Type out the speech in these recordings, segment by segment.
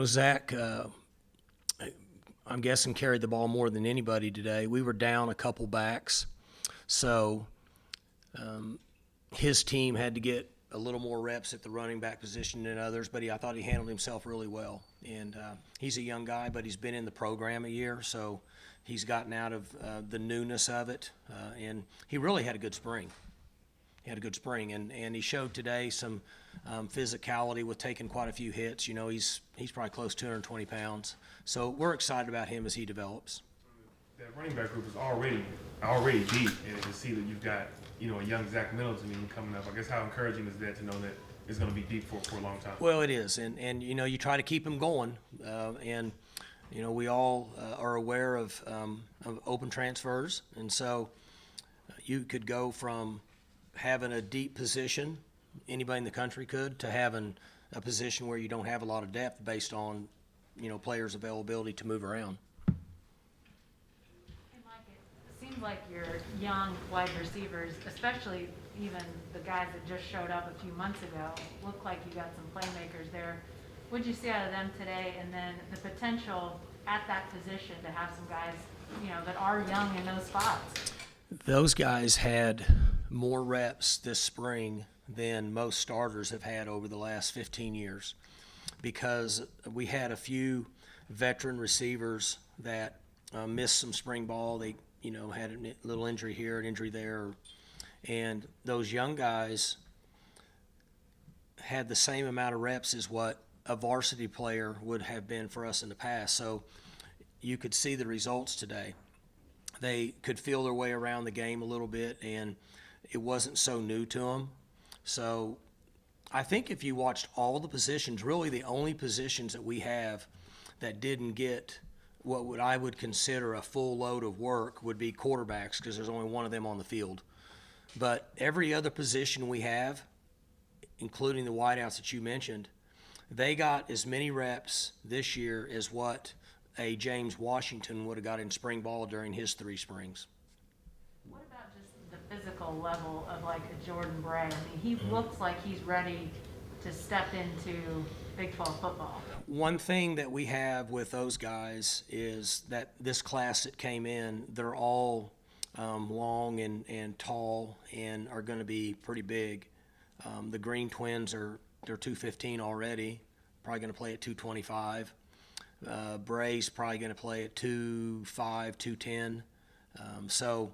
Zach, I'm guessing carried the ball more than anybody today. We were down a couple backs, so his team had to get a little more reps at the running back position than others, but I thought he handled himself really well. And he's a young guy, but he's been in the program a year, so he's gotten out of the newness of it, and he really had a good spring. And he showed today some physicality with taking quite a few hits. He's probably close to 220 pounds. So we're excited about him as he develops. That running back group is already deep, and to see that you've got a young Zach Middleton even coming up, I guess how encouraging is that to know that it's going to be deep for a long time? Well, it is, and you try to keep him going, and we all are aware of open transfers, and so you could go from having a deep position, anybody in the country could, to having a position where you don't have a lot of depth based on, players' availability to move around. Hey, Mike, it seems like your young wide receivers, especially even the guys that just showed up a few months ago, look like you got some playmakers there. What did you see out of them today? And then the potential at that position to have some guys, that are young in those spots. Those guys had more reps this spring than most starters have had over the last 15 years because we had a few veteran receivers that missed some spring ball. They, had a little injury here, an injury there. And those young guys had the same amount of reps as what a varsity player would have been for us in the past. So you could see the results today. They could feel their way around the game a little bit, and it wasn't so new to them. So I think if you watched all the positions, really the only positions that we have that didn't get what I would consider a full load of work would be quarterbacks because there's only one of them on the field. But every other position we have, including the wideouts that you mentioned, they got as many reps this year as what a James Washington would have got in spring ball during his 3 springs. What about just the physical level of like a Jordan Bray? I mean, he looks like he's ready to step into Big 12 football. One thing that we have with those guys is that this class that came in, they're all long and tall and are going to be pretty big. The Green Twins they're 215 already, probably going to play at 225. Bray's probably going to play at 2'5", 210. So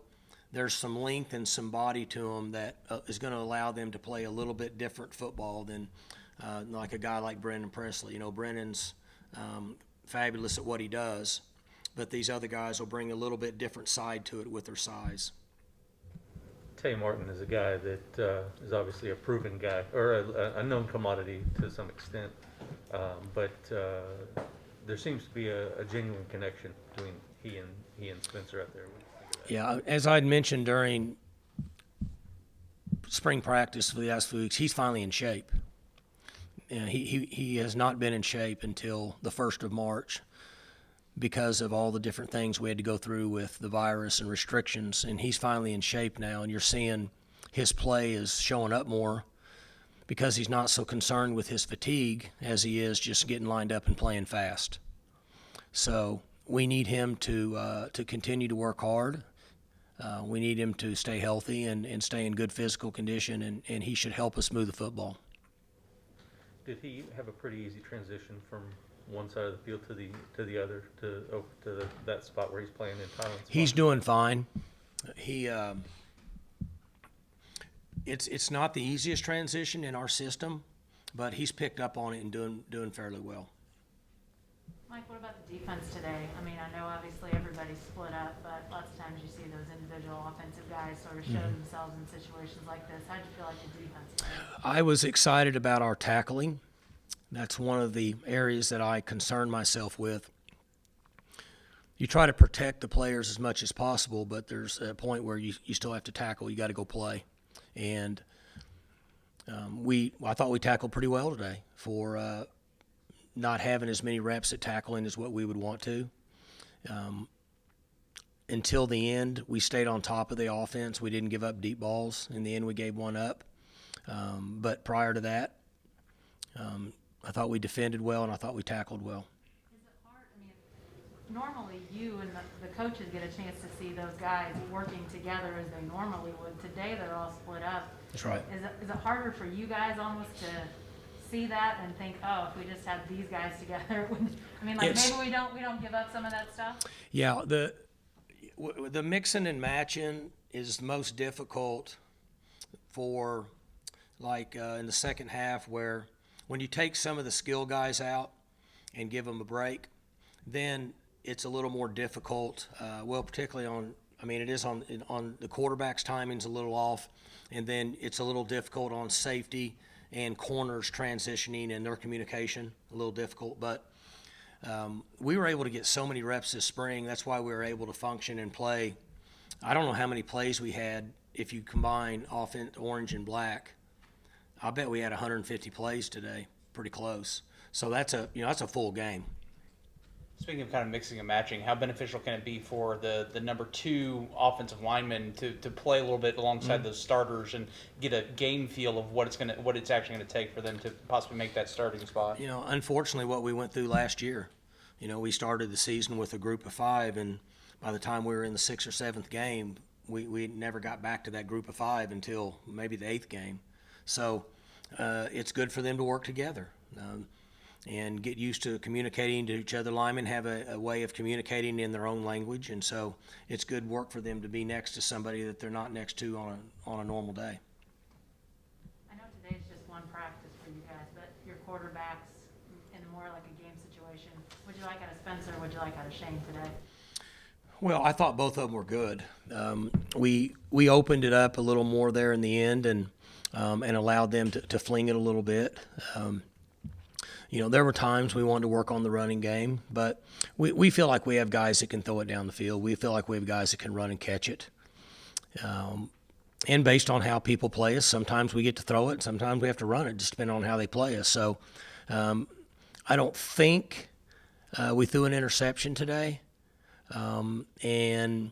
there's some length and some body to them that is going to allow them to play a little bit different football than like a guy like Brennan Presley. Brennan's fabulous at what he does, but these other guys will bring a little bit different side to it with their size. Tay Martin is a guy that is obviously a proven guy, or a known commodity to some extent, but there seems to be a genuine connection between he and Spencer out there. Yeah, as I'd mentioned during spring practice for the last few weeks, he's finally in shape. He has not been in shape until the 1st of March because of all the different things we had to go through with the virus and restrictions, and he's finally in shape now, and you're seeing his play is showing up more because he's not so concerned with his fatigue as he is just getting lined up and playing fast. So we need him to continue to work hard. We need him to stay healthy and stay in good physical condition, and he should help us move the football. Did he have a pretty easy transition from one side of the field to the other to that spot where he's playing in Thailand? He's doing fine. It's not the easiest transition in our system, but he's picked up on it and doing fairly well. Mike, what about the defense today? I mean, I know obviously everybody's split up, but lots of times you see those individual offensive guys sort of show themselves in situations like this. How did you feel like the defense played? I was excited about our tackling. That's one of the areas that I concern myself with. You try to protect the players as much as possible, but there's a point where you still have to tackle. You got to go play. And I thought we tackled pretty well today for not having as many reps at tackling as what we would want to. Until the end, we stayed on top of the offense. We didn't give up deep balls. In the end, we gave one up. But prior to that, I thought we defended well, and I thought we tackled well. Is it hard? I mean, normally you and the coaches get a chance to see those guys working together as they normally would. Today they're all split up. That's right. Is it harder for you guys almost to see that and think, oh, if we just had these guys together, it wouldn't, I mean, like maybe we don't give up some of that stuff? Yeah, the mixing and matching is most difficult for in the second half, where when you take some of the skill guys out and give them a break, then it's a little more difficult. Particularly it is on the quarterback's timing's a little off, and then it's a little difficult on safety and corners transitioning and their communication, a little difficult. But we were able to get so many reps this spring. That's why we were able to function and play. I don't know how many plays we had if you combine offense, orange and black. I bet we had 150 plays today, pretty close. So that's a full game. Speaking of kind of mixing and matching, how beneficial can it be for the number 2 offensive lineman to play a little bit alongside those starters and get a game feel of what it's actually going to take for them to possibly make that starting spot? Unfortunately, what we went through last year, we started the season with a group of 5, and by the time we were in the 6th or 7th game, we never got back to that group of 5 until maybe the 8th game. So it's good for them to work together. And get used to communicating to each other. Linemen have a way of communicating in their own language, and so it's good work for them to be next to somebody that they're not next to on a normal day. I know today's just one practice for you guys, but your quarterbacks in more like a game situation, would you like out of Spencer, would you like out of Shane today? Well, I thought both of them were good. We opened it up a little more there in the end and allowed them to fling it a little bit. There were times we wanted to work on the running game, but we feel like we have guys that can throw it down the field. We feel like we have guys that can run and catch it. And based on how people play us, sometimes we get to throw it, sometimes we have to run it, just depending on how they play us. So I don't think we threw an interception today. And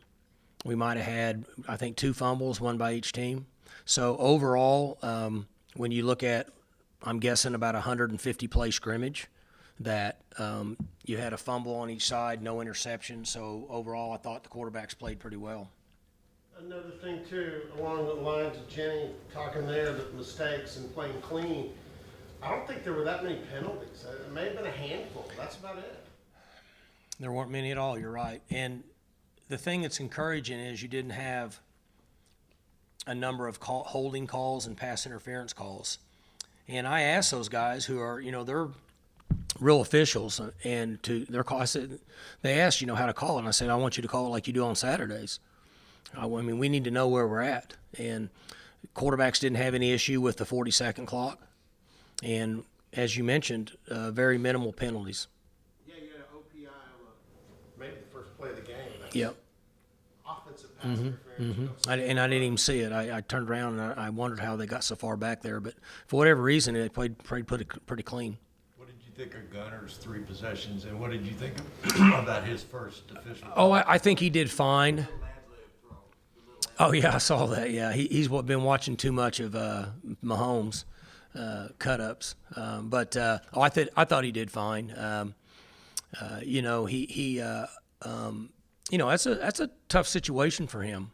we might have had, I think, 2 fumbles, one by each team. So overall, when you look at, I'm guessing about 150 play scrimmage, that you had a fumble on each side, no interception. So overall, I thought the quarterbacks played pretty well. Another thing too, along the lines of Jenny talking there, that mistakes and playing clean, I don't think there were that many penalties. It may have been a handful. That's about it. There weren't many at all, you're right. And the thing that's encouraging is you didn't have a number of holding calls and pass interference calls. And I asked those guys who are, they're real officials, and to their call, I said, they asked, how to call it. And I said, I want you to call it like you do on Saturdays. We need to know where we're at. And quarterbacks didn't have any issue with the 40-second clock. And as you mentioned, very minimal penalties. Yeah, you had an OPI on maybe the first play of the game. That's Yep. offensive pass interference. I didn't even see it. I turned around and I wondered how they got so far back there. But for whatever reason, they played pretty clean. What did you think of Gunner's 3 possessions, and what did you think about his first official? Oh, I think he did fine. Oh, yeah, I saw that. Yeah, he's been watching too much of Mahomes cut-ups. I thought he did fine. That's a tough situation for him.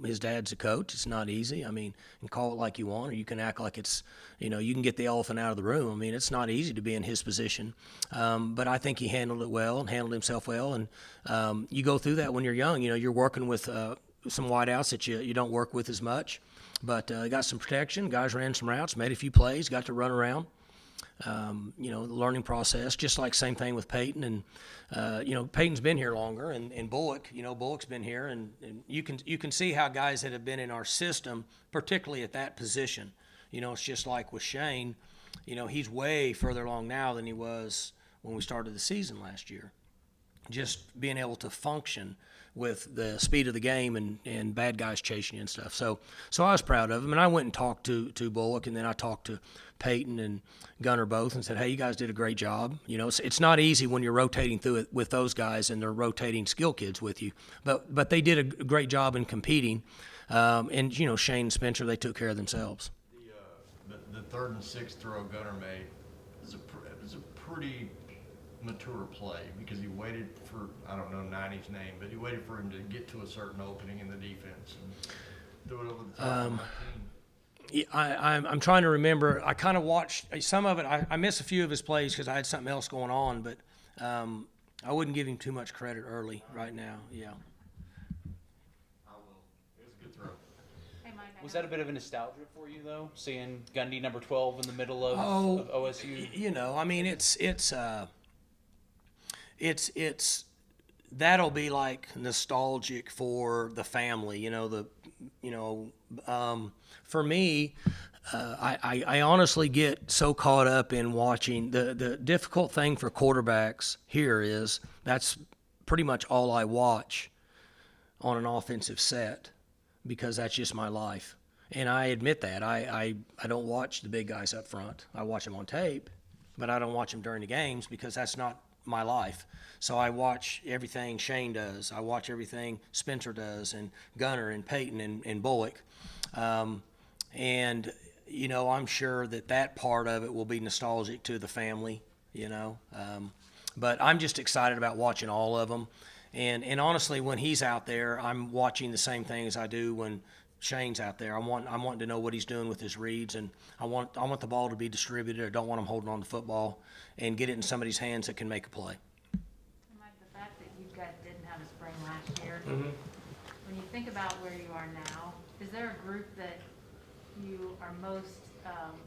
His dad's a coach. It's not easy. You can call it like you want, or you can act like it's, you can get the elephant out of the room. It's not easy to be in his position. But I think he handled it well and handled himself well. And you go through that when you're young. You're working with some wideouts that you don't work with as much. But got some protection. Guys ran some routes, made a few plays, got to run around. The learning process, just like same thing with Peyton. And, Peyton's been here longer, and Bullock, Bullock's been here. And you can see how guys that have been in our system, particularly at that position, it's just like with Shane, he's way further along now than he was when we started the season last year. Just being able to function with the speed of the game and bad guys chasing you and stuff. So I was proud of him. And I went and talked to Bullock, and then I talked to Peyton and Gunner both and said, hey, you guys did a great job. It's not easy when you're rotating through it with those guys and they're rotating skill kids with you. But they did a great job in competing. And Shane and Spencer, they took care of themselves. The 3rd and 6th throw Gunner made, it was a pretty mature play because he waited for, I don't know Ninety's name, but he waited for him to get to a certain opening in the defense and threw it over the top of my team. I'm trying to remember. I kind of watched some of it. I missed a few of his plays because I had something else going on, but I wouldn't give him too much credit early right now. Yeah. I will. It was a good throw. Hey, Mike, I Was know- that a bit of a nostalgia for you though, seeing Gundy number 12 in the middle of OSU? You know, I mean, it's that'll be like nostalgic for the family. For me, I honestly get so caught up in watching. The difficult thing for quarterbacks here is that's pretty much all I watch on an offensive set because that's just my life. And I admit that. I don't watch the big guys up front. I watch them on tape, but I don't watch them during the games because that's not my life. So I watch everything Shane does. I watch everything Spencer does, and Gunner and Peyton and Bullock. And, I'm sure that part of it will be nostalgic to the family, But I'm just excited about watching all of them. And honestly, when he's out there, I'm watching the same thing as I do when Shane's out there. I'm wanting to know what he's doing with his reads, and I want the ball to be distributed. I don't want him holding on to the football and get it in somebody's hands that can make a play. Mike, the fact that you guys didn't have a spring last year, when you think about where you are now, is there a group that you are most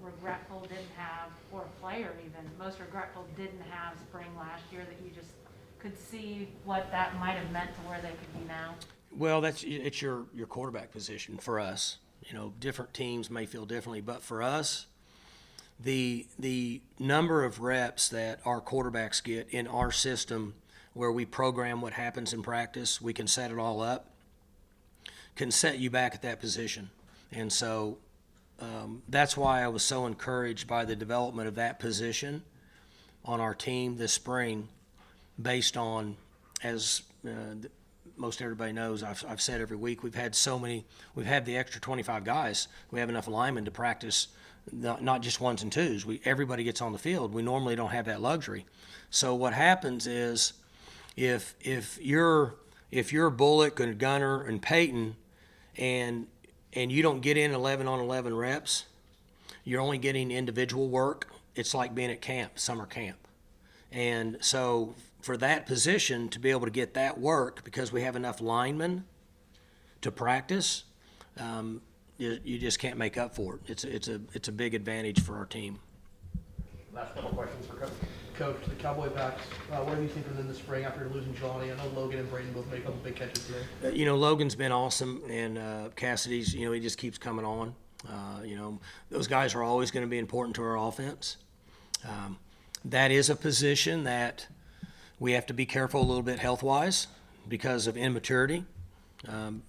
regretful didn't have, or a player even, most regretful didn't have spring last year that you just could see what that might have meant to where they could be now? Well, it's your quarterback position for us. Different teams may feel differently, but for us, the number of reps that our quarterbacks get in our system, where we program what happens in practice, we can set it all up, can set you back at that position. And so that's why I was so encouraged by the development of that position on our team this spring, based on, as most everybody knows, I've said every week, we've had the extra 25 guys. We have enough linemen to practice, not just ones and twos. Everybody gets on the field. We normally don't have that luxury. So what happens is, if you're Bullock and Gunner and Peyton, and you don't get in 11 on 11 reps, you're only getting individual work. It's like being at camp, summer camp. And so for that position to be able to get that work, because we have enough linemen to practice, you just can't make up for it. It's a big advantage for our team. Last couple questions for Coach. Coach, the Cowboy backs, what have you seen from them this spring after losing Johnny? I know Logan and Braden both made a couple big catches today. Logan's been awesome, and Cassidy's, he just keeps coming on. Those guys are always going to be important to our offense. That is a position that we have to be careful a little bit health-wise because of immaturity.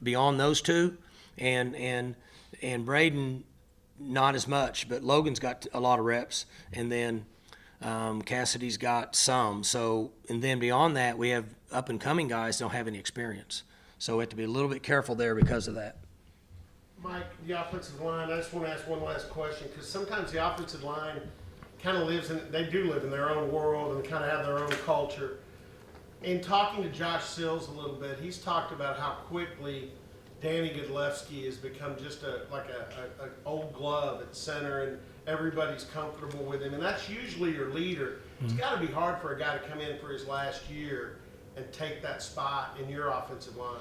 Beyond those two, and Braden, not as much, but Logan's got a lot of reps, and then Cassidy's got some. So, and then beyond that, we have up-and-coming guys don't have any experience. So we have to be a little bit careful there because of that. Mike, the offensive line, I just want to ask one last question, because sometimes the offensive line kind of they do live in their own world and kind of have their own culture. In talking to Josh Sills a little bit, he's talked about how quickly Danny Godlewski has become just like an old glove at center, and everybody's comfortable with him, and that's usually your leader. It's got to be hard for a guy to come in for his last year and take that spot in your offensive line.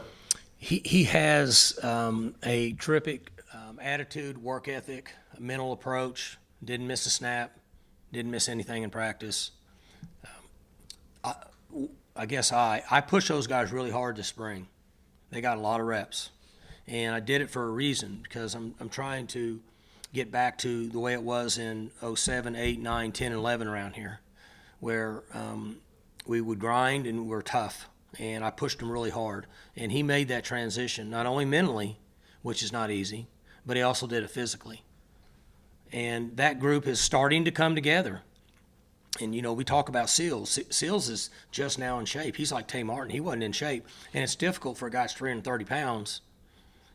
He has a terrific attitude, work ethic, mental approach. Didn't miss a snap, didn't miss anything in practice. I guess I pushed those guys really hard this spring. They got a lot of reps, and I did it for a reason, because I'm trying to get back to the way it was in 07, 8, 9, 10, and 11 around here, where we would grind and we're tough. And I pushed him really hard. And he made that transition, not only mentally, which is not easy, but he also did it physically. And that group is starting to come together. And, we talk about Seals. Seals is just now in shape. He's like Tay Martin. He wasn't in shape. And it's difficult for a guy that's 330 pounds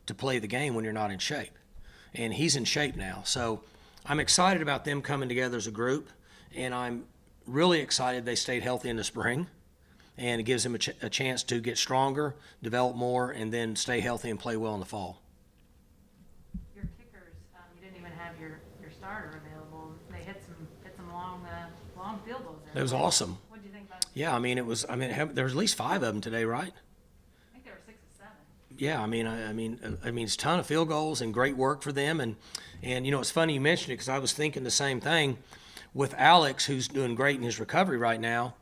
to play the game when you're not in shape. And he's in shape now. So I'm excited about them coming together as a group. and I'm really excited they stayed healthy in the spring, and it gives them a chance to get stronger, develop more, and then stay healthy and play well in the fall. Your kickers, you didn't even have your starter available. They hit some long field goals there. It was awesome. What did you think about it? Yeah, I mean, there was at least 5 of them today, right? I think there were 6 or 7. Yeah, I mean, it's a ton of field goals and great work for them. And it's funny you mentioned it because I was thinking the same thing with Alex, who's doing great in his recovery right now.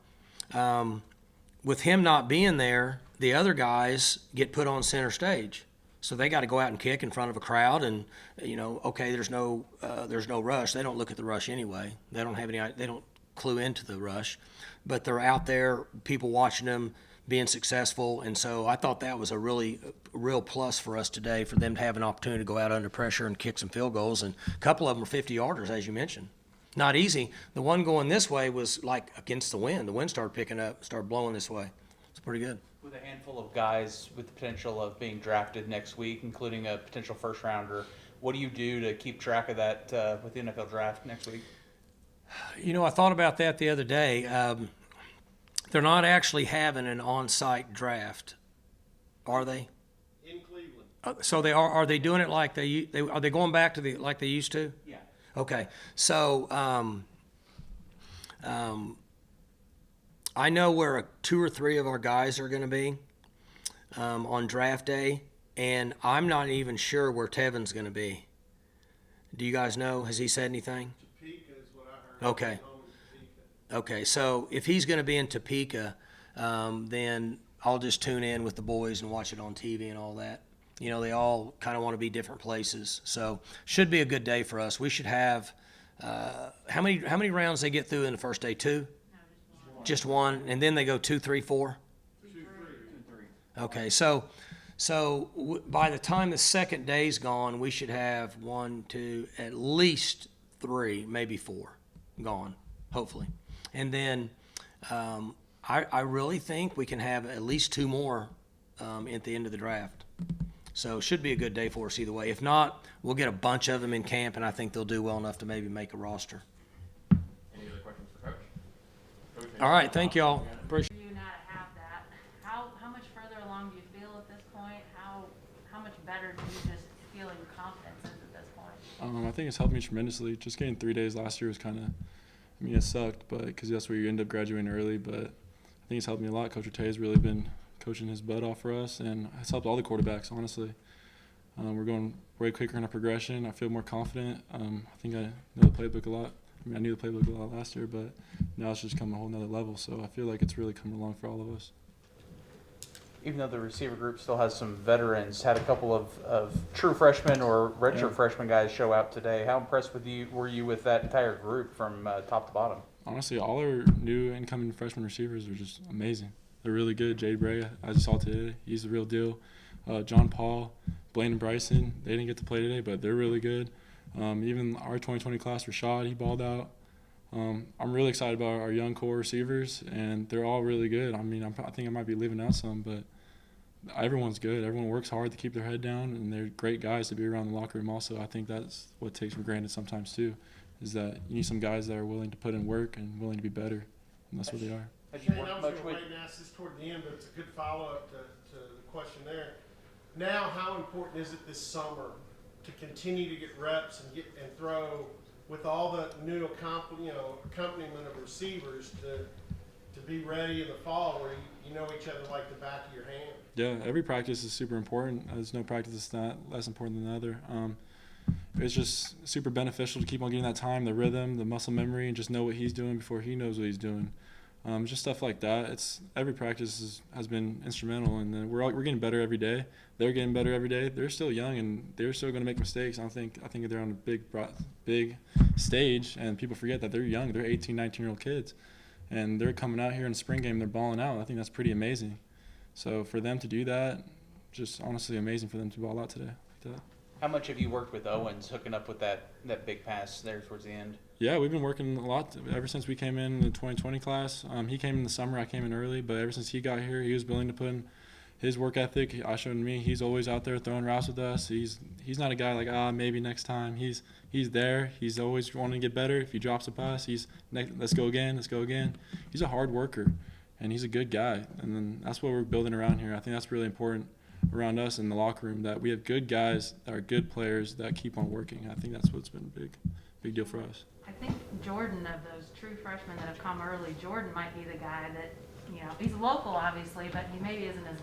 With him not being there, the other guys get put on center stage. So they got to go out and kick in front of a crowd, and okay, there's no rush. They don't look at the rush anyway. They don't clue into the rush, but they're out there, people watching them being successful, and so I thought that was a real plus for us today for them to have an opportunity to go out under pressure and kick some field goals, and a couple of them were 50-yarders, as you mentioned. Not easy. The one going this way was like against the wind. The wind started picking up, started blowing this way. It's pretty good. With a handful of guys with the potential of being drafted next week, including a potential first-rounder, what do you do to keep track of that with the NFL draft next week? I thought about that the other day. They're not actually having an on-site draft, are they? In Cleveland. So they are. Are they doing it like are they going back to like they used to? Yeah. Okay. So I know where 2 or 3 of our guys are going to be on draft day, and I'm not even sure where Tevin's going to be. Do you guys know? Has he said anything? Topeka is what I heard. Okay. Home in Topeka. Okay, so if he's going to be in Topeka, then I'll just tune in with the boys and watch it on TV and all that. They all kind of want to be different places, so should be a good day for us. We should have how many rounds they get through in the first day? 2, just one, and then they go 2, 3, 4. 2, 3. Okay, so by the time the second day's gone, we should have 1, 2, at least 3, maybe 4 gone, hopefully. And then I really think we can have at least 2 more at the end of the draft. So it should be a good day for us either way. If not, we'll get a bunch of them in camp, and I think they'll do well enough to maybe make a roster. Any other questions for Coach? Coach, All right, thank y'all. Appreciate For you not to have that, how much further along do you feel at this point? How much better do you just feel your confidence is at this point? I think it's helped me tremendously. Just getting 3 days last year was kind of, it sucked, but because that's where you end up graduating early. But I think it's helped me a lot. Coach Tay has really been coaching his butt off for us, and it's helped all the quarterbacks, honestly. We're going way quicker in our progression. I feel more confident. I think I know the playbook a lot. I knew the playbook a lot last year, but now it's just come a whole nother level. So I feel like it's really coming along for all of us. Even though the receiver group still has some veterans, had a couple of true freshmen or redshirt freshman guys show out today. How impressed were you with that entire group from top to bottom? Honestly, all our new incoming freshman receivers are just amazing. They're really good. Jade Bray, I just saw today. He's the real deal. John Paul, Blaine and Bryson, they didn't get to play today, but they're really good. Even our 2020 class, Rashad, he balled out. I'm really excited about our young core receivers, and they're all really good. I think I might be leaving out some, but everyone's good. Everyone works hard to keep their head down, and they're great guys to be around the locker room also. I think that's what takes for granted sometimes too, is that you need some guys that are willing to put in work and willing to be better, and that's what they are. Shane, I was going to wait and ask this toward the end, but it's a good follow-up to the question there. Now, how important is it this summer to continue to get reps and throw with all the new accompaniment of receivers to be ready in the fall where you know each other like the back of your hand? Yeah, every practice is super important. There's no practice that's not less important than the other. It's just super beneficial to keep on getting that time, the rhythm, the muscle memory, and just know what he's doing before he knows what he's doing. Just stuff like that. Every practice has been instrumental, and we're getting better every day. They're getting better every day. They're still young, and they're still going to make mistakes. I think they're on a big stage, and people forget that they're young. They're 18, 19-year-old kids, and they're coming out here in the spring game. They're balling out. I think that's pretty amazing. So for them to do that, just honestly amazing for them to ball out today like that. How much have you worked with Owens hooking up with that big pass there towards the end? Yeah, we've been working a lot ever since we came in the 2020 class. He came in the summer, I came in early, but ever since he got here, he was willing to put in his work ethic, I showed me. He's always out there throwing routes with us. He's not a guy like, maybe next time. He's there. He's always wanting to get better. If he drops a pass, let's go again. He's a hard worker, and he's a good guy. And then that's what we're building around here. I think that's really important around us in the locker room, that we have good guys that are good players that keep on working. I think that's what's been a big deal for us. I think Jordan, of those true freshmen that have come early, Jordan might be the guy that, he's local obviously, but he maybe isn't as,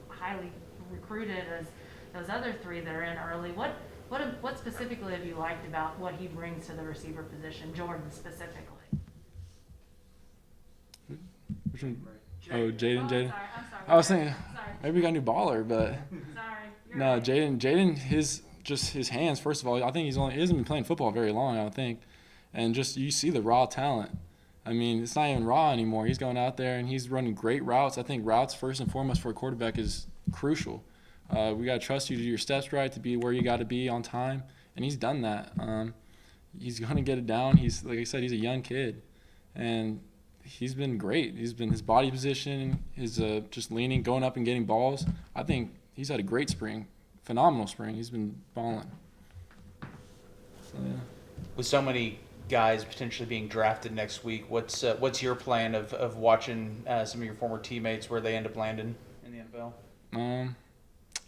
highly recruited as those other three that are in early. What specifically have you liked about what he brings to the receiver position, Jordan specifically? Which one? Oh, Jaden. I'm sorry. I was thinking Sorry. maybe we got a new baller, but Sorry. You're no, right. Jaden, his hands. First of all, I think he hasn't been playing football very long, I don't think, and just you see the raw talent. I mean, it's not even raw anymore. He's going out there and he's running great routes. I think routes first and foremost for a quarterback is crucial. We got to trust you to do your steps right, to be where you got to be on time, and he's done that. He's going to get it down. He's, like I said, he's a young kid, and he's been great. He's been his body position, his just leaning, going up and getting balls. I think he's had a great spring, phenomenal spring. He's been balling. So, yeah. With so many guys potentially being drafted next week, what's your plan of watching some of your former teammates where they end up landing in the NFL?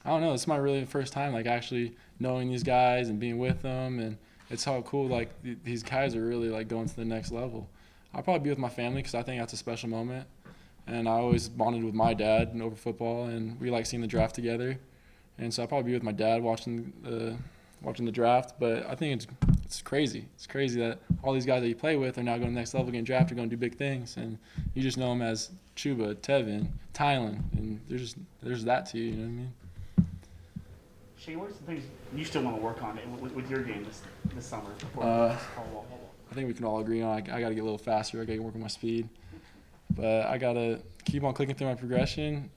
I don't know. It's my really first time like actually knowing these guys and being with them, and it's how cool like these guys are really like going to the next level. I'll probably be with my family because I think that's a special moment, and I always bonded with my dad over football, and we like seeing the draft together, and so I'll probably be with my dad watching the draft. But I think it's crazy. It's crazy that all these guys that you play with are now going to the next level, getting drafted, going to do big things, and you just know them as Chuba, Tevin, Tylen, and there's that to you. You know what I mean? Shane, what are some things you still want to work on with your game this summer? I think we can all agree on I got to get a little faster. I got to work on my speed. But I got to keep on clicking through my progression.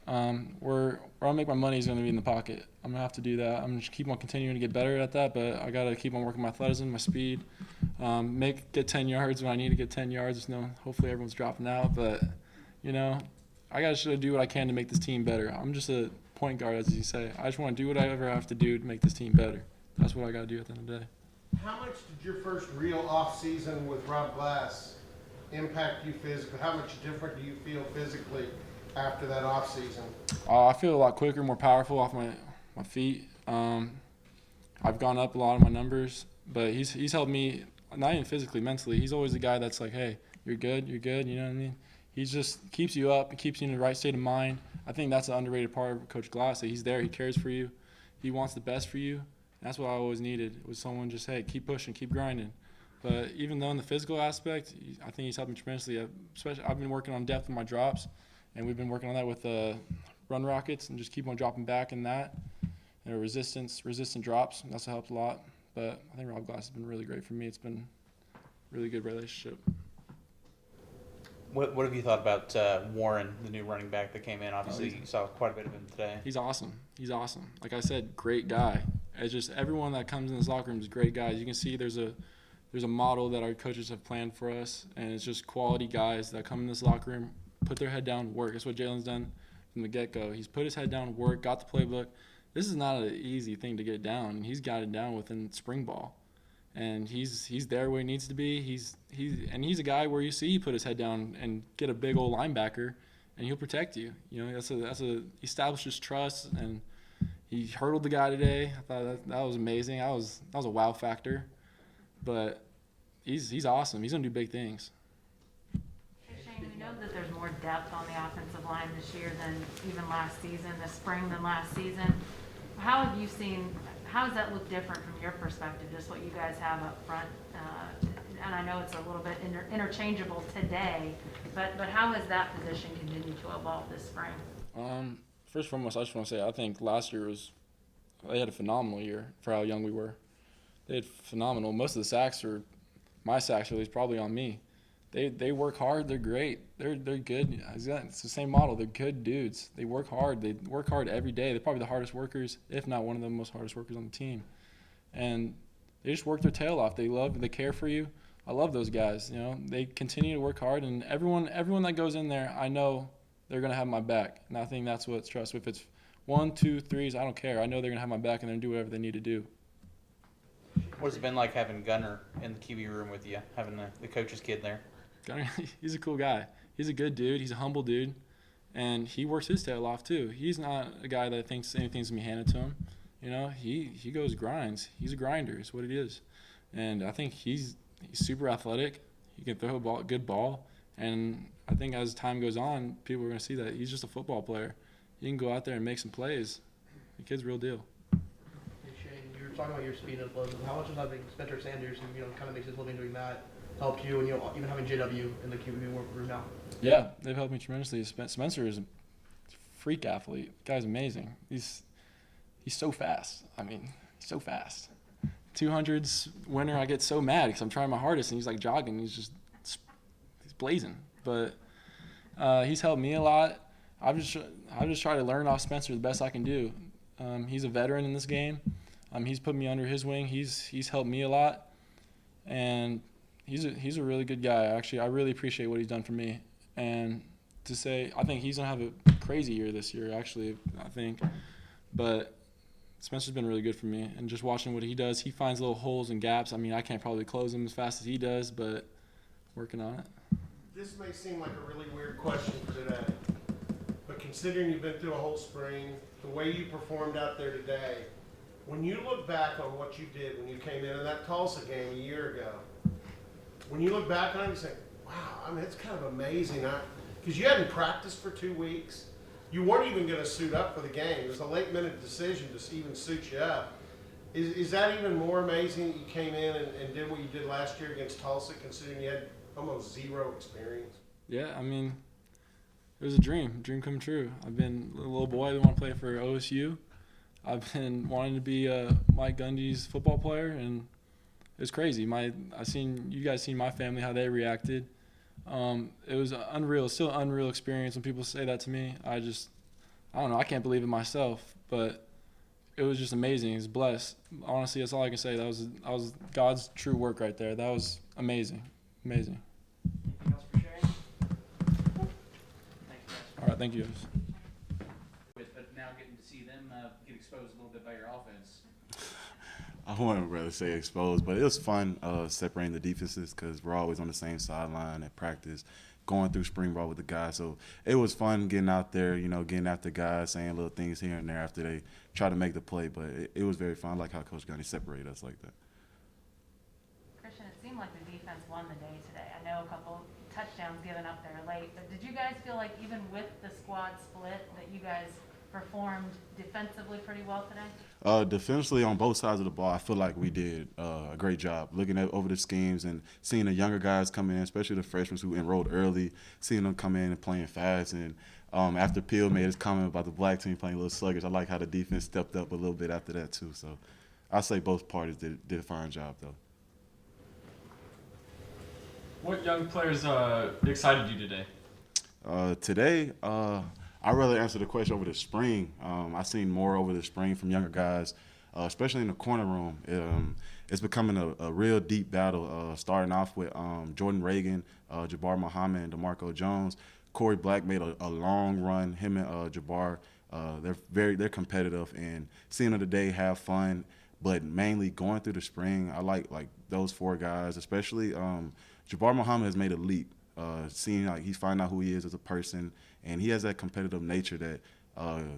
Where I make my money is going to be in the pocket. I'm going to have to do that. I'm going to keep on continuing to get better at that, but I got to keep on working my athleticism, my speed. Get 10 yards when I need to get 10 yards. Hopefully everyone's dropping out, but, I got to do what I can to make this team better. I'm just a point guard, as you say. I just want to do whatever I have to do to make this team better. That's what I got to do at the end of the day. How much did your first real off season with Rob Glass impact you physically? How much different do you feel physically after that off season? I feel a lot quicker, more powerful off my feet. I've gone up a lot of my numbers, but he's helped me, not even physically, mentally. He's always the guy that's like, hey, you're good, you know what I mean? He just keeps you up and keeps you in the right state of mind. I think that's an underrated part of Coach Glass, that he's there, he cares for you, he wants the best for you. That's what I always needed, was someone just, hey, keep pushing, keep grinding. But even though in the physical aspect, I think he's helped me tremendously. Especially, I've been working on depth with my drops, and we've been working on that with run rockets and just keep on dropping back in that. And resistant drops, that's helped a lot. But I think Rob Glass has been really great for me. It's been a really good relationship. What have you thought about Warren, the new running back that came in? Obviously, you saw quite a bit of him today. He's awesome. Like I said, great guy. It's just everyone that comes in this locker room is great guys. You can see there's a model that our coaches have planned for us, and it's just quality guys that come in this locker room, put their head down, work. That's what Jalen's done from the get-go. He's put his head down, work, got the playbook. This is not an easy thing to get down, and he's got it down within spring ball. And he's there where he needs to be. He's a guy where you see he put his head down and get a big old linebacker, and he'll protect you. He establishes trust, and he hurdled the guy today. I thought that was amazing. That was a wow factor. But he's awesome. He's gonna do big things. Hey, Shane, we know that there's more depth on the offensive line this year than even last season, this spring than last season. How does that look different from your perspective, just what you guys have up front? And I know it's a little bit interchangeable today, but how has that position continued to evolve this spring? First and foremost, I just want to say I think last year they had a phenomenal year for how young we were. They had phenomenal. Most of the sacks my sacks at least, probably on me. They work hard. They're great. They're good. It's the same model. They're good dudes. They work hard. They work hard every day. They're probably the hardest workers, if not one of the most hardest workers on the team. And they just work their tail off. They care for you. I love those guys. They continue to work hard, and everyone that goes in there, I know they're going to have my back. And I think that's what's trust. If it's 1, 2, 3s, I don't care. I know they're going to have my back and they're going to do whatever they need to do. What's it been like having Gunner in the QB room with you, having the coach's kid there? Gunner, he's a cool guy. He's a good dude. He's a humble dude. And he works his tail off too. He's not a guy that thinks anything's going to be handed to him. He goes grinds. He's a grinder is what it is. And I think he's super athletic. He can throw a good ball. And I think as time goes on, people are going to see that he's just a football player. He can go out there and make some plays. The kid's real deal. Hey Shane, you were talking about your speed and flow. How much was having Spencer Sanders, who kind of makes his living doing that, helped you, and even having JW in the QB room now? Yeah, they've helped me tremendously. Spencer is a freak athlete. The guy's amazing. He's so fast. I mean, he's so fast. 200s winter, I get so mad because I'm trying my hardest and he's like jogging. He's blazing. But he's helped me a lot. I've just tried to learn off Spencer the best I can do. He's a veteran in this game. He's put me under his wing. He's helped me a lot, and he's a really good guy. Actually, I really appreciate what he's done for me. And to say, I think he's gonna have a crazy year this year. Actually, I think, but Spencer's been really good for me. And just watching what he does, he finds little holes and gaps. I mean, I can't probably close them as fast as he does, but working on it. This may seem like a really weird question for today, but considering you've been through a whole spring, the way you performed out there today, when you look back on what you did when you came in that Tulsa game a year ago, when you look back on it, you say, wow, I mean, it's kind of amazing. Because you hadn't practiced for 2 weeks. You weren't even going to suit up for the game. It was a late-minute decision to even suit you up. Is that even more amazing that you came in and did what you did last year against Tulsa, considering you had almost zero experience? Yeah, I mean, it was a dream come true. I've been a little boy that want to play for OSU. I've been wanting to be Mike Gundy's football player, and it's crazy. You guys seen my family, how they reacted. It was unreal. It's still an unreal experience when people say that to me. I don't know. I can't believe it myself, but it was just amazing. It's blessed. Honestly, that's all I can say. That was God's true work right there. That was amazing. Amazing. Anything else for Shane? Thanks, guys. All right, thank you guys. But now getting to see them get exposed a little bit by your offense. I wouldn't really say exposed, but it was fun separating the defenses because we're always on the same sideline at practice, going through spring ball with the guys. So it was fun getting out there, getting after guys, saying little things here and there after they try to make the play. But it was very fun. I like how Coach Gundy separated us like that. Christian, it seemed like the defense won the day today. I know a couple touchdowns given up there late, but did you guys feel like even with the squad split that you guys performed defensively pretty well today? Defensively on both sides of the ball, I feel like we did a great job looking over the schemes and seeing the younger guys come in, especially the freshmen who enrolled early, seeing them come in and playing fast. And after Peel made his comment about the black team playing a little sluggish, I like how the defense stepped up a little bit after that too. So I say both parties did a fine job though. What young players excited you today? Today, I'd rather answer the question over the spring. I've seen more over the spring from younger guys, especially in the corner room. It's becoming a real deep battle, starting off with Jordan Reagan, Jabbar Muhammad, and DeMarco Jones. Corey Black made a long run. Him and Jabbar, they're competitive, and seeing them today have fun, but mainly going through the spring, I like those 4 guys, especially Jabbar Muhammad has made a leap. Seeing like he's finding out who he is as a person, and he has that competitive nature that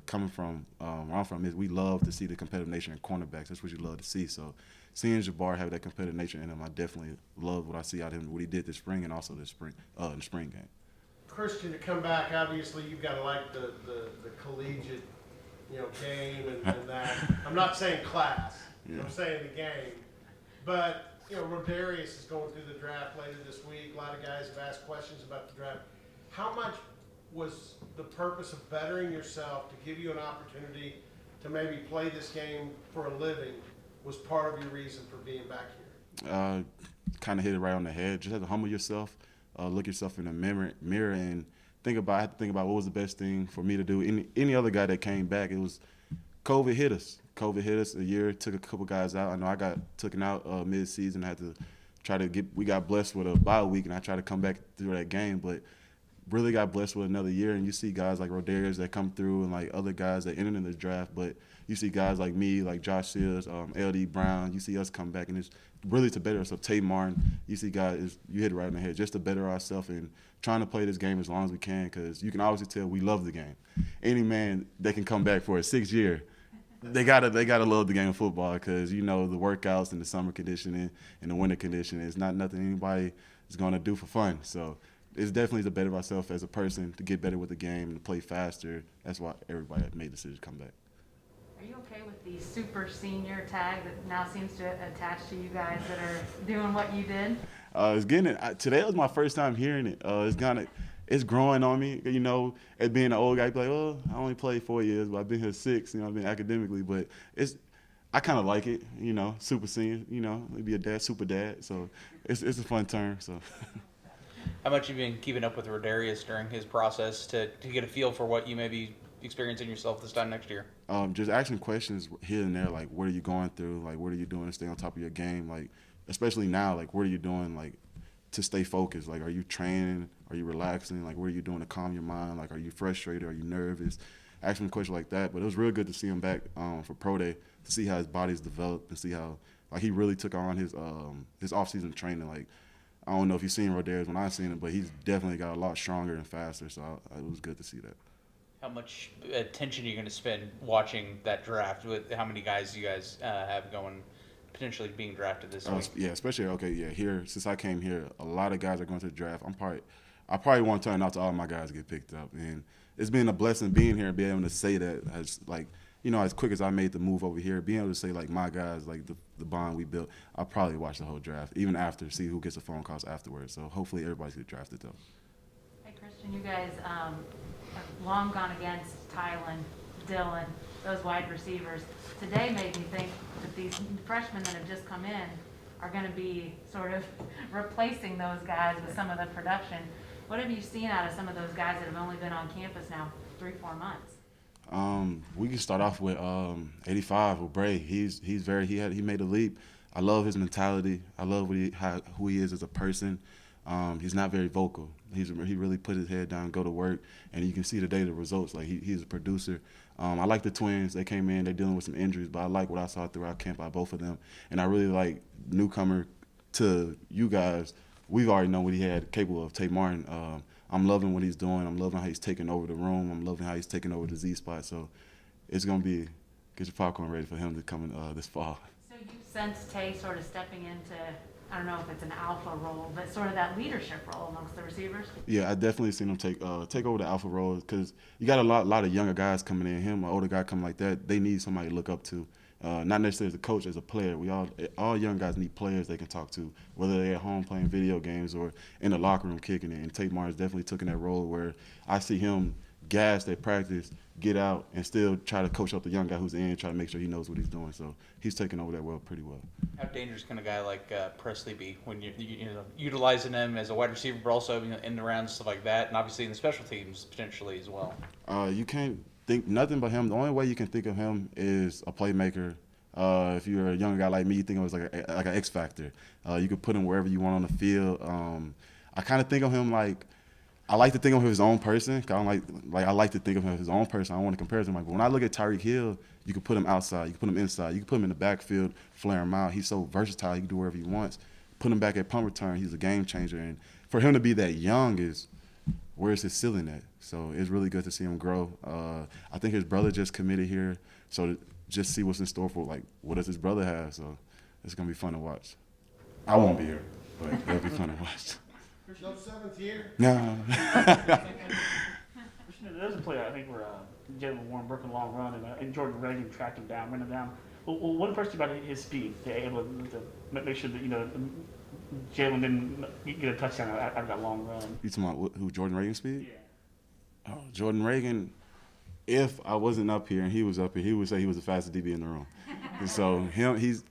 coming from where I'm from is we love to see the competitive nature in cornerbacks. That's what you love to see. So seeing Jabbar have that competitive nature in him, I definitely love what I see out of him, what he did this spring and also this spring in the spring game. Christian, to come back, obviously you've got to like the collegiate, game and that. I'm not saying class. Yeah. I'm saying the game. But Rodarius is going through the draft later this week. A lot of guys have asked questions about the draft. How much was the purpose of bettering yourself to give you an opportunity to maybe play this game for a living was part of your reason for being back here? Kind of hit it right on the head. Just have to humble yourself, look yourself in the mirror and I had to think about what was the best thing for me to do. Any other guy that came back, it was COVID hit us. COVID hit us a year, took a couple guys out. I know I got taken out mid-season. I had to we got blessed with a bye week, and I tried to come back through that game. But really got blessed with another year, and you see guys like Rodarius that come through and like other guys that entered in the draft, but you see guys like me, like Josh Sears, LD Brown, you see us come back, and it's really to better us. So Tate Martin, you see guys, you hit it right in the head, just to better ourselves and trying to play this game as long as we can, because you can obviously tell we love the game. Any man that can come back for a 6th year, they gotta love the game of football, because you know the workouts and the summer conditioning and the winter conditioning is not nothing anybody is gonna do for fun. So it's definitely to better ourselves as a person, to get better with the game and to play faster. That's why everybody made the decision to come back. Are you okay with the super senior tag that now seems to attach to you guys that are doing what you did? It's getting it. Today was my first time hearing it. It's growing on me. You know, as being an old guy, be like, oh, I only played 4 years, but I've been here 6. You know, I've been academically, but I kind of like it. You know, super senior. You know, maybe a dad, super dad. So it's a fun term. So. How much have you been keeping up with Rodarius during his process to get a feel for what you may be experiencing yourself this time next year? Just asking questions here and there, like what are you going through, like what are you doing to stay on top of your game, like especially now, like what are you doing like to stay focused, like are you training, are you relaxing, like what are you doing to calm your mind, like are you frustrated, are you nervous, asking questions like that. But it was real good to see him back for Pro Day, to see how his body's developed and see how like he really took on his off-season training. Like I don't know if you've seen Rodarius when I've seen him, but he's definitely got a lot stronger and faster, so it was good to see that. How much attention are you going to spend watching that draft with how many guys you guys have going, potentially being drafted this week? Yeah, especially, here, since I came here, a lot of guys are going to the draft. I probably want to turn out to all my guys get picked up. And it's been a blessing being here and being able to say that as, like, you know, as quick as I made the move over here, being able to say, like, my guys, like, the bond we built, I'll probably watch the whole draft, even after, see who gets the phone calls afterwards. So hopefully everybody's get drafted, though. Hey, Christian, you guys have long gone against Tylen, Dylan, those wide receivers. Today made me think that these freshmen that have just come in are going to be sort of replacing those guys with some of the production. What have you seen out of some of those guys that have only been on campus now 3-4 months? We can start off with 85 with Bray. He made a leap. I love his mentality. I love who he is as a person. He's not very vocal. He really put his head down, go to work, and you can see today the results. Like he's a producer. I like the twins. They came in. They're dealing with some injuries, but I like what I saw throughout camp by both of them. And I really like newcomer to you guys. We've already known what he had capable of. Tate Martin. I'm loving what he's doing. I'm loving how he's taking over the room. I'm loving how he's taking over the Z spot. So it's gonna be get your popcorn ready for him to come in this fall. So you sense Tay sort of stepping into, I don't know if it's an alpha role, but sort of that leadership role amongst the receivers? Yeah, I definitely seen him take over the alpha role, because you got a lot of younger guys coming in. Him, an older guy coming like that, they need somebody to look up to. Not necessarily as a coach, as a player. All young guys need players they can talk to, whether they're at home playing video games or in the locker room kicking it. And Tate Martin's definitely taking that role where I see him gassed at practice, get out, and still try to coach up the young guy who's in, try to make sure he knows what he's doing. So he's taking over that role pretty well. How dangerous can a guy like Presley be when you're utilizing him as a wide receiver, but also in the rounds, stuff like that, and obviously in the special teams potentially as well? You can't think nothing but him. The only way you can think of him is a playmaker. If you're a young guy like me, you think of him as like an X factor. You could put him wherever you want on the field. I kind of think of him like, I like to think of him as his own person. I like to think of him as his own person. I don't want to compare him. But when I look at Tyreek Hill, you can put him outside, you can put him inside, you can put him in the backfield, flare him out. He's so versatile. He can do whatever he wants. Put him back at punt return. He's a game changer. And for him to be that young is, where's his ceiling at? So it's really good to see him grow. I think his brother just committed here, so just see what's in store for, like, what does his brother have? So it's gonna be fun to watch. I won't be here, but it'll be fun to watch. No 7th year? No. There's a play I think where Jalen Warren broke a long run and Jordan Reagan tracked him down, ran him down. Well, what impressed you about his speed? To able to make sure that Jalen didn't get a touchdown out of that long run. You talking about who, Jordan Reagan speed? Yeah. Oh, Jordan Reagan. If I wasn't up here and he was up here, he would say he was the fastest DB in the room. And so he's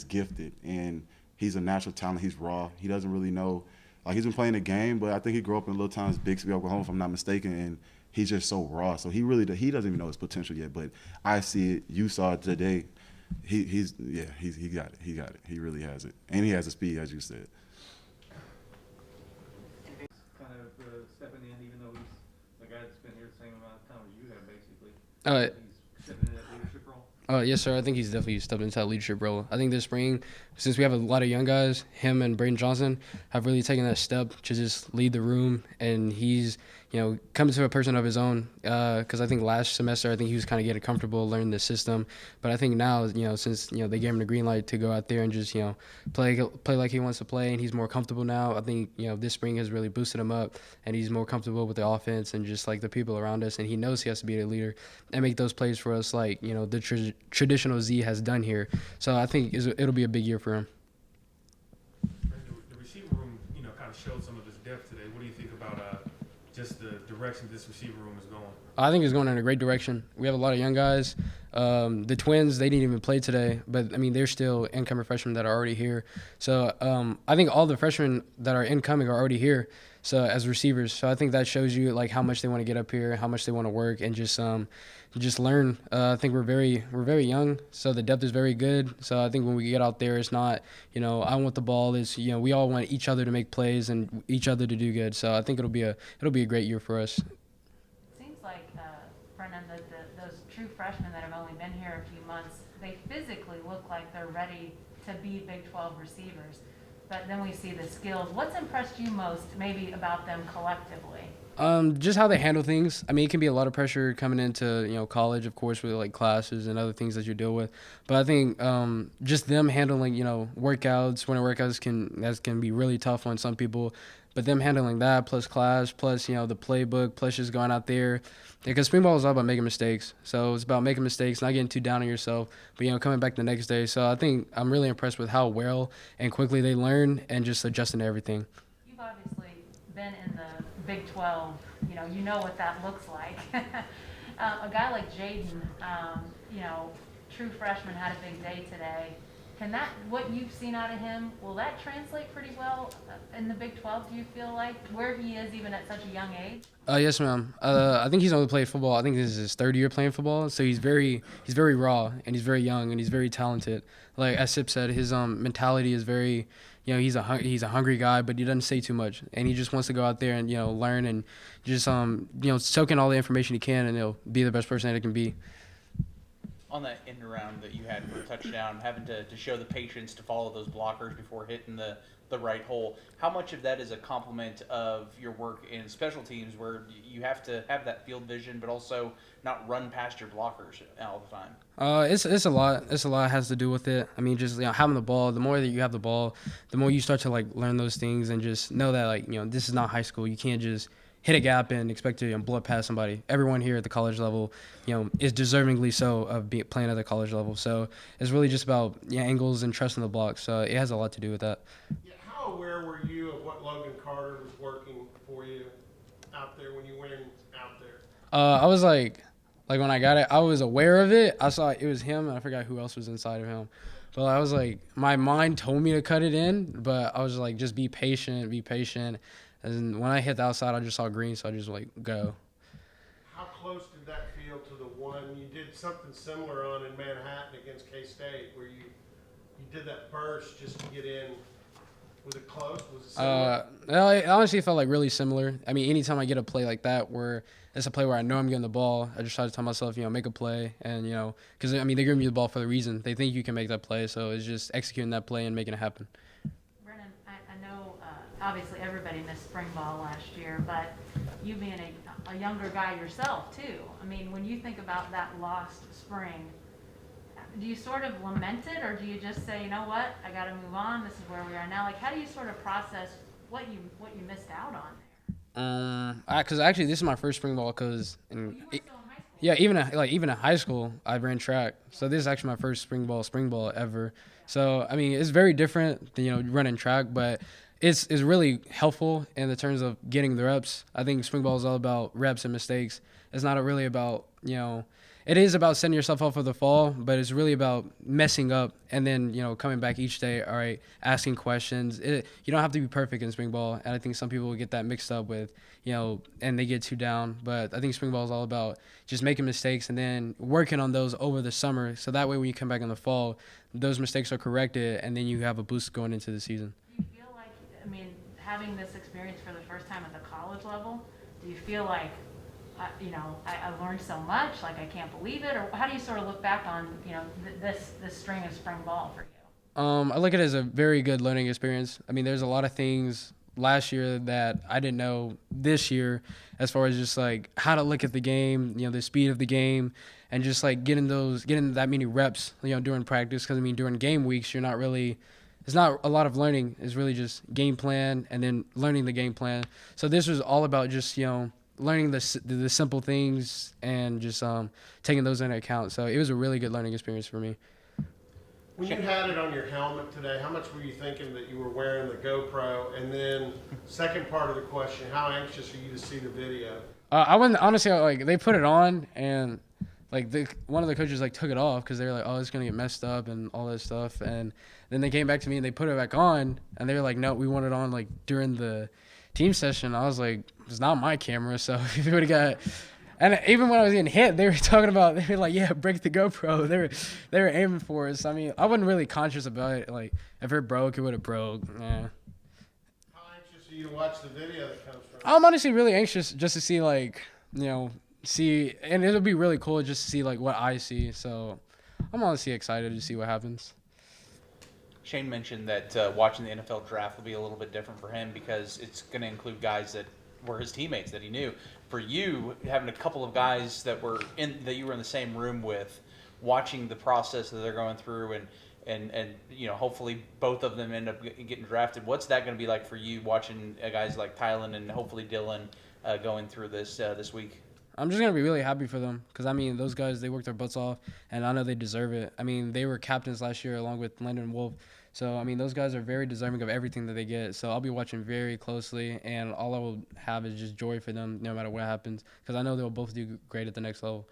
gifted and he's a natural talent. He's raw. He doesn't really know. Like, he's been playing the game, but I think he grew up in Little Times, Bixby, Oklahoma, if I'm not mistaken, and he's just so raw. So he doesn't even know his potential yet, but I see it. You saw it today. He got it. He got it. He really has it. And he has the speed, as you said. Kind of stepping in, even though he's the guy that's been here the same amount of time as you have, basically? Uh, He's stepping in that leadership role? Yes, sir. I think he's definitely stepped into that leadership role. I think this spring, since we have a lot of young guys, him and Braden Johnson have really taken that step to just lead the room, and he's, come to a person of his own. Because I think last semester, I think he was kind of getting comfortable learning the system, but I think now, since they gave him the green light to go out there and just play like he wants to play, and he's more comfortable now. I think this spring has really boosted him up, and he's more comfortable with the offense and just like the people around us, and he knows he has to be a leader and make those plays for us, like the traditional Z has done here. So I think it'll be a big year for him. The receiver room, kind of showed some of its depth today. What do you think about just the direction this receiver room is going? I think it's going in a great direction. We have a lot of young guys. The twins, they didn't even play today, but they're still incoming freshmen that are already here. So I think all the freshmen that are incoming are already here. So as receivers, so I think that shows you like how much they want to get up here, how much they want to work, and just learn. I think we're very young, so the depth is very good. So I think when we get out there, it's not I want the ball. It's we all want each other to make plays and each other to do good. So I think it'll be a great year for us. Seems like, Brennan, that those true freshmen that have only been here a few months, they physically look like they're ready to be Big 12 receivers. But then we see the skills. What's impressed you most, maybe, about them collectively? Just how they handle things. It can be a lot of pressure coming into college, of course, with like classes and other things that you deal with. But I think just them handling workouts, winter workouts can be really tough on some people. But them handling that, plus class, plus the playbook, plus just going out there, because spring ball is all about making mistakes. So it's about making mistakes, not getting too down on yourself, but coming back the next day. So I think I'm really impressed with how well and quickly they learn and just adjusting to everything. You've obviously been in the Big 12. You know what that looks like. A guy like Jaden, true freshman, had a big day today. What you've seen out of him, will that translate pretty well in the Big 12, do you feel like, where he is even at such a young age? Yes, ma'am. I think he's only played football. I think this is his third year playing football. So he's very raw, and he's very young, and he's very talented. Like as Sip said, his mentality is very, he's a hungry guy, but he doesn't say too much, and he just wants to go out there and learn and just soak in all the information he can, and he'll be the best person that it can be. On that end around that you had for a touchdown, having to show the patience to follow those blockers before hitting the right hole, how much of that is a compliment of your work in special teams where you have to have that field vision but also not run past your blockers all the time? It's a lot. It's a lot has to do with it. Just having the ball. The more that you have the ball, the more you start to learn those things and just know that this is not high school. You can't just hit a gap and expect to blow past somebody. Everyone here at the college level, is deservingly so of playing at the college level. So it's really just about angles and trusting the block. So it has a lot to do with that. Yeah, how aware were you of what Logan Carter was working for you out there when you went out there? I was like when I got it, I was aware of it. I saw it was him, and I forgot who else was inside of him. But I was like, my mind told me to cut it in, but I was like, just be patient. And when I hit the outside, I just saw green, so I just go. How close did that feel to the one you did something similar on in Manhattan against K-State, where you did that burst just to get in? Was it close? Was it similar? It honestly felt really similar. Anytime I get a play like that, where it's a play where I know I'm getting the ball, I just try to tell myself, make a play, and because they're giving you the ball for the reason. They think you can make that play, so it's just executing that play and making it happen. Obviously everybody missed spring ball last year, but you being a younger guy yourself too. When you think about that lost spring, do you sort of lament it, or do you just say, you know what, I got to move on, this is where we are now? How do you sort of process what you missed out on there? Because actually this is my first spring ball, because You were still in high school. yeah, even in high school I ran track, so this is actually my first spring ball ever. So it's very different than running track, but it's really helpful in the terms of getting the reps. I think spring ball is all about reps and mistakes. It's not really about, it is about setting yourself up for the fall, but it's really about messing up and then, coming back each day, all right, asking questions. You don't have to be perfect in spring ball, and I think some people get that mixed up with, and they get too down. But I think spring ball is all about just making mistakes and then working on those over the summer, so that way when you come back in the fall, those mistakes are corrected, and then you have a boost going into the season. Having this experience for the first time at the college level, Do you feel like, I learned so much, like I can't believe it? Or how do you sort of look back on, this string of spring ball for you? I look at it as a very good learning experience. I mean, there's a lot of things last year that I didn't know this year, as far as just like how to look at the game, the speed of the game, and just like getting that many reps, during practice. Because I mean, during game weeks, it's not a lot of learning. It's really just game plan and then learning the game plan. So this was all about just learning the simple things and just taking those into account. So it was a really good learning experience for me. When you had it on your helmet today, how much were you thinking that you were wearing the GoPro? And then, second part of the question, how anxious are you to see the video? I wasn't, honestly, like, they put it on and like one of the coaches like took it off because they were like, oh, it's gonna get messed up and all that stuff. And then they came back to me and they put it back on and they were like, no, we want it on like during the team session. I was like, it's not my camera, so if you would have got. And even when I was getting hit, they were like, yeah, break the GoPro. They were aiming for us. I mean, I wasn't really conscious about it. Like, if it broke, it would have broke. Yeah. How anxious are you to watch the video that comes from? I'm honestly really anxious just to see, like, and it'll be really cool just to see, like, what I see. So I'm honestly excited to see what happens. Shane mentioned that watching the NFL draft will be a little bit different for him because it's going to include guys that were his teammates that he knew. For you, having a couple of guys that you were in the same room with, watching the process that they're going through, and hopefully both of them end up getting drafted. What's that going to be like for you, watching guys like Tylen and hopefully Dylan going through this week? I'm just going to be really happy for them because, I mean, those guys, they worked their butts off, and I know they deserve it. I mean, they were captains last year along with Landon Wolf. So, I mean, those guys are very deserving of everything that they get. So I'll be watching very closely, and all I will have is just joy for them no matter what happens because I know they'll both do great at the next level.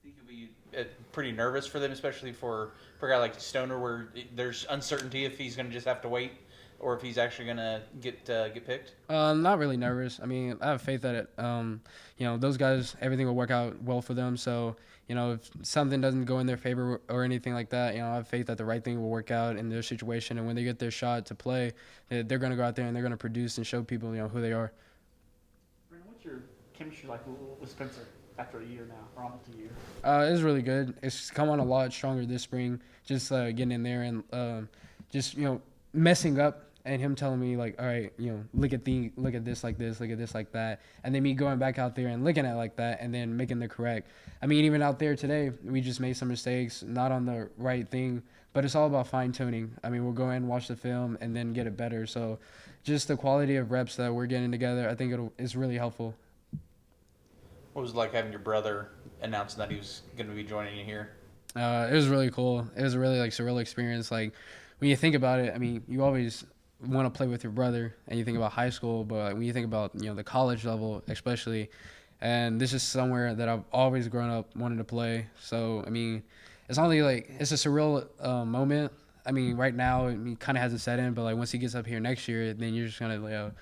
I think you'll be pretty nervous for them, especially for a guy like Stoner where there's uncertainty if he's going to just have to wait or if he's actually going to get picked? Not really nervous. I mean, I have faith that those guys, everything will work out well for them. So, if something doesn't go in their favor or anything like that, I have faith that the right thing will work out in their situation. And when they get their shot to play, they're going to go out there and they're going to produce and show people, who they are. Brennan, what's your chemistry like with Spencer after a year now, or almost a year? It's really good. It's come on a lot stronger this spring. Just getting in there and just messing up. And him telling me, like, all right, look at this like this, look at this like that. And then me going back out there and looking at it like that and then making the correct. I mean, even out there today, we just made some mistakes, not on the right thing. But it's all about fine-tuning. I mean, we'll go in and watch the film and then get it better. So just the quality of reps that we're getting together, I think it's really helpful. What was it like having your brother announcing that he was going to be joining you here? It was really cool. It was a really, surreal experience. Like, when you think about it, I mean, you always – want to play with your brother and you think about high school, but when you think about the college level especially, and this is somewhere that I've always grown up wanting to play. So I mean, it's only it's a surreal moment. I mean, right now it kind of hasn't set in, but like once he gets up here next year, then you're just gonna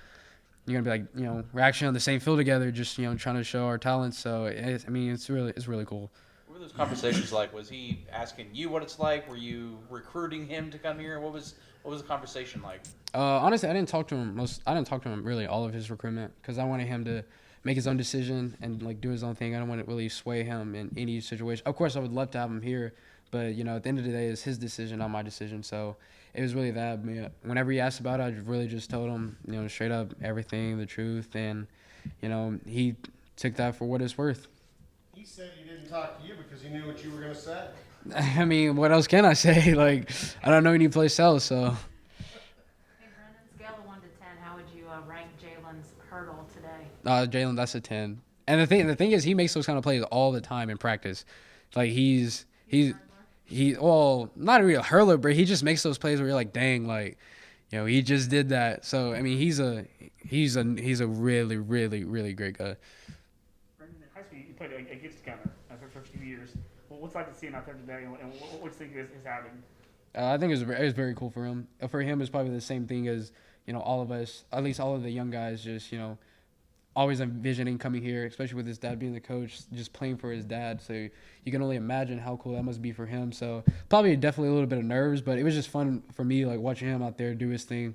you're gonna be like we're actually on the same field together, just trying to show our talents. So it's really cool. What were those conversations like? Was he asking you what it's like? Were you recruiting him to come here? What was the conversation like? Honestly, I didn't talk to him really all of his recruitment because I wanted him to make his own decision and do his own thing. I don't want to really sway him in any situation. Of course, I would love to have him here, but at the end of the day, it's his decision, not my decision. So it was really that. Whenever he asked about it, I really just told him, straight up everything, the truth, and he took that for what it's worth. He said he didn't talk to you because he knew what you were going to say. I mean, what else can I say? I don't know any place else, so. Hey, Brennan, scale of 1 to 10, how would you rank Jalen's hurdle today? Jalen, that's a 10. And the thing is, he makes those kind of plays all the time in practice. Like he's not a real hurler, but he just makes those plays where you're like, dang, he just did that. So I mean, he's a really, really, really great guy. Brennan, in high school, you played against together for a few years. What's it like to see him out there today, and what do you think is outing? I think it was very cool for him. For him, it's probably the same thing as all of us, at least all of the young guys, just always envisioning coming here, especially with his dad being the coach, just playing for his dad. So you can only imagine how cool that must be for him. So probably definitely a little bit of nerves, but it was just fun for me, watching him out there do his thing.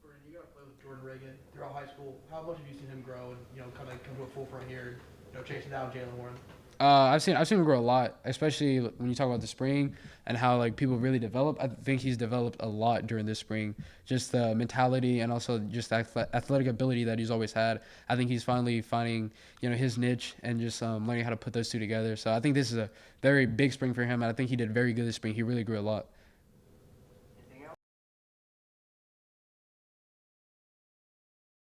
Brennan, you got to play with Jordan Reagan throughout high school. How much have you seen him grow and kind of into a full front here, chasing down Jalen Warren? I've seen him grow a lot, especially when you talk about the spring and how like people really develop. I think he's developed a lot during this spring. Just the mentality and also just the athletic ability that he's always had. I think he's finally finding his niche and just learning how to put those two together. So I think this is a very big spring for him, and I think he did very good this spring. He really grew a lot.